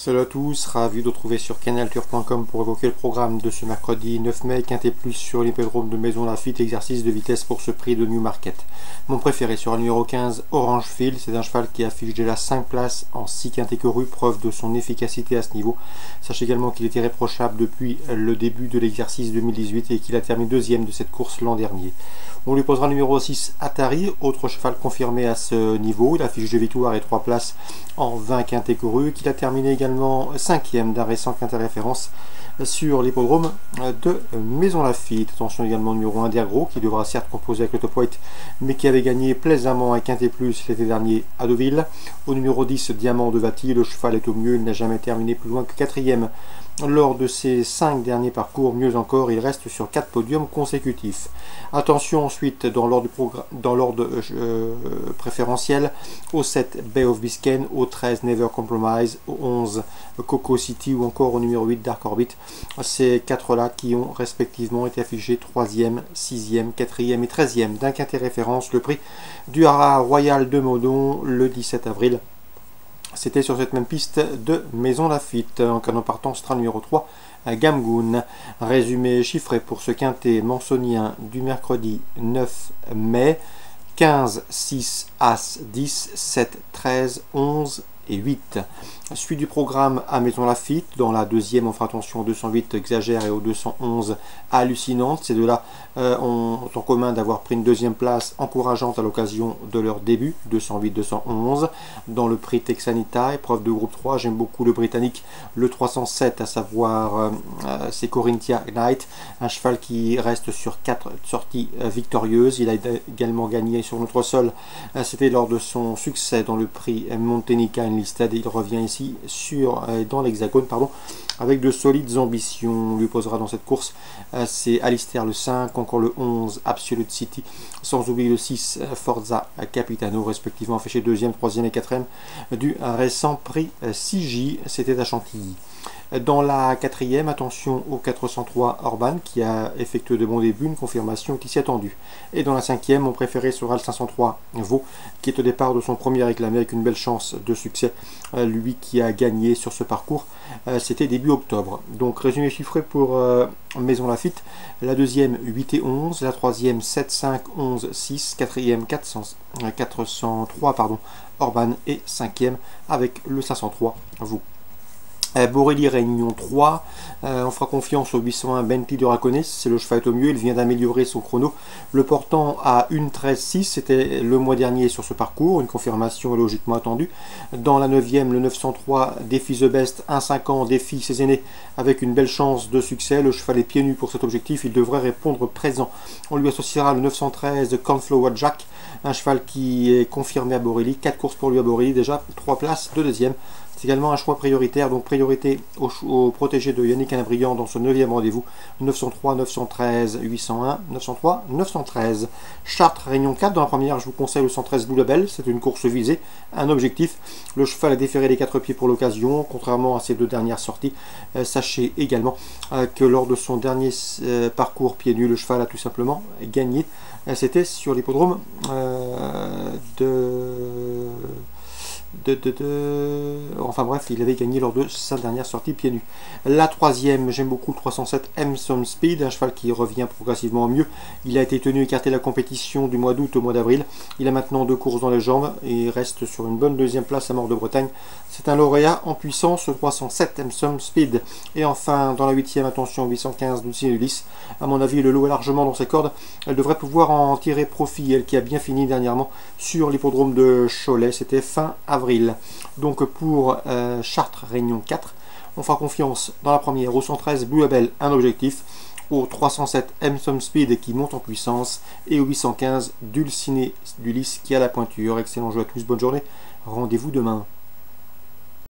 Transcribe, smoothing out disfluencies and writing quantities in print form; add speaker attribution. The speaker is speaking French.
Speaker 1: Salut à tous, ravi de retrouver sur canaltour.com pour évoquer le programme de ce mercredi 9 mai, Quintet Plus sur l'hippodrome de Maison Lafitte, exercice de vitesse pour ce prix de Newmarket. Mon préféré sera le numéro 15, Orange Field, c'est un cheval qui affiche déjà 5 places en 6 quintés courus, preuve de son efficacité à ce niveau. Sachez également qu'il était réprochable depuis le début de l'exercice 2018 et qu'il a terminé deuxième de cette course l'an dernier. On lui posera le numéro 6, Atari, autre cheval confirmé à ce niveau. Il affiche 2 victoires et 3 places en 20 quintés courus, qu'il a terminé également 5e d'un récent quintet référence sur l'hippodrome de Maison Lafitte. Attention également au numéro 1 d'Ergros, qui devra certes composer avec le top weight, mais qui avait gagné plaisamment un quintet plus l'été dernier à Deauville. Au numéro 10, Diamant de Vati, le cheval est au mieux, il n'a jamais terminé plus loin que 4e lors de ses 5 derniers parcours. Mieux encore, il reste sur 4 podiums consécutifs. Attention ensuite dans l'ordre préférentiel, au 7 Bay of Biscayne, au 13 Never Compromise, au 11 Coco City ou encore au numéro 8 Dark Orbit. Ces 4 là qui ont respectivement été affichés 3e, 6e, 4e et 13e d'un quintet référence. Le prix du Haras Royal de Meudon le 17 avril. C'était sur cette même piste de Maison Lafitte. En canon partant, sera numéro 3, Gamgoon. Résumé chiffré pour ce quintet mansonien du mercredi 9 mai. 15, 6, As, 10, 7, 13, 11 et 8. Suite du programme à Maison Lafitte. Dans la deuxième, on fera attention au 208 Exagère et au 211 Hallucinante. Ces deux-là ont en commun d'avoir pris une deuxième place encourageante à l'occasion de leur début, 208-211. Dans le prix Texanita, épreuve de groupe 3, j'aime beaucoup le britannique, le 307, à savoir c'est Corinthia Knight, un cheval qui reste sur 4 sorties victorieuses. Il a également gagné sur notre sol, c'était lors de son succès dans le prix Montenica Enlisted. Il revient ici dans l'hexagone, avec de solides ambitions. On lui posera dans cette course c'est Alistair le 5, encore le 11 Absolute City, sans oublier le 6 Forza Capitano, respectivement affiché 2e, 3e et 4e du récent prix 6J. C'était à Chantilly. Dans la 4e, attention au 403 Orban qui a effectué de bons débuts, une confirmation est ici attendue. Et dans la 5e, mon préféré sera le 503 Vaux, qui est au départ de son premier réclamé avec une belle chance de succès. Lui qui a gagné sur ce parcours, c'était début octobre. Donc résumé chiffré pour Maison Lafitte. La deuxième 8 et 11, la troisième 7, 5, 11, 6, quatrième 403 Orban et 5e avec le 503 Vaux. Borelli Réunion 3, on fera confiance au 801 Bentley de Raconis, c'est le cheval au mieux, il vient d'améliorer son chrono, le portant à 1:13.6, c'était le mois dernier sur ce parcours, une confirmation est logiquement attendue. Dans la 9e, le 903 Défi The Best, 1,5 ans, défie ses aînés avec une belle chance de succès, le cheval est pieds nus pour cet objectif, il devrait répondre présent. On lui associera le 913 Cornflower Jack, un cheval qui est confirmé à Borelli, 4 courses pour lui à Borelli, déjà 3 places de deuxième. C'est également un choix prioritaire, donc priorité au protégé de Yannick Anabriand dans ce 9e rendez-vous. 903, 913, 801, 903, 913. Chartres Réunion 4, dans la première, je vous conseille le 113 Blue Label, c'est une course visée, un objectif. Le cheval a déféré les 4 pieds pour l'occasion, contrairement à ses 2 dernières sorties. Sachez également que lors de son dernier parcours pieds nus, le cheval a tout simplement gagné. C'était sur l'hippodrome enfin bref, il avait gagné lors de sa dernière sortie pieds nus. La 3e, j'aime beaucoup le 307 Emson Speed, un cheval qui revient progressivement au mieux. Il a été tenu écarté la compétition du mois d'août au mois d'avril. Il a maintenant 2 courses dans les jambes et reste sur une bonne 2e place à Mort de Bretagne. C'est un lauréat en puissance, le 307 Emson Speed. Et enfin, dans la 8e, attention, 815 Dulcinea Ulysse. À mon avis, le lot est largement dans ses cordes. Elle devrait pouvoir en tirer profit, elle qui a bien fini dernièrement sur l'hippodrome de Cholet. C'était fin avril. Donc pour Chartres Réunion 4, on fera confiance dans la première au 113 Blue Label, un objectif, au 307 Emson Speed qui monte en puissance et au 815 Dulcinea Ulysse qui a la pointure. Excellent jeu à tous, bonne journée, rendez-vous demain.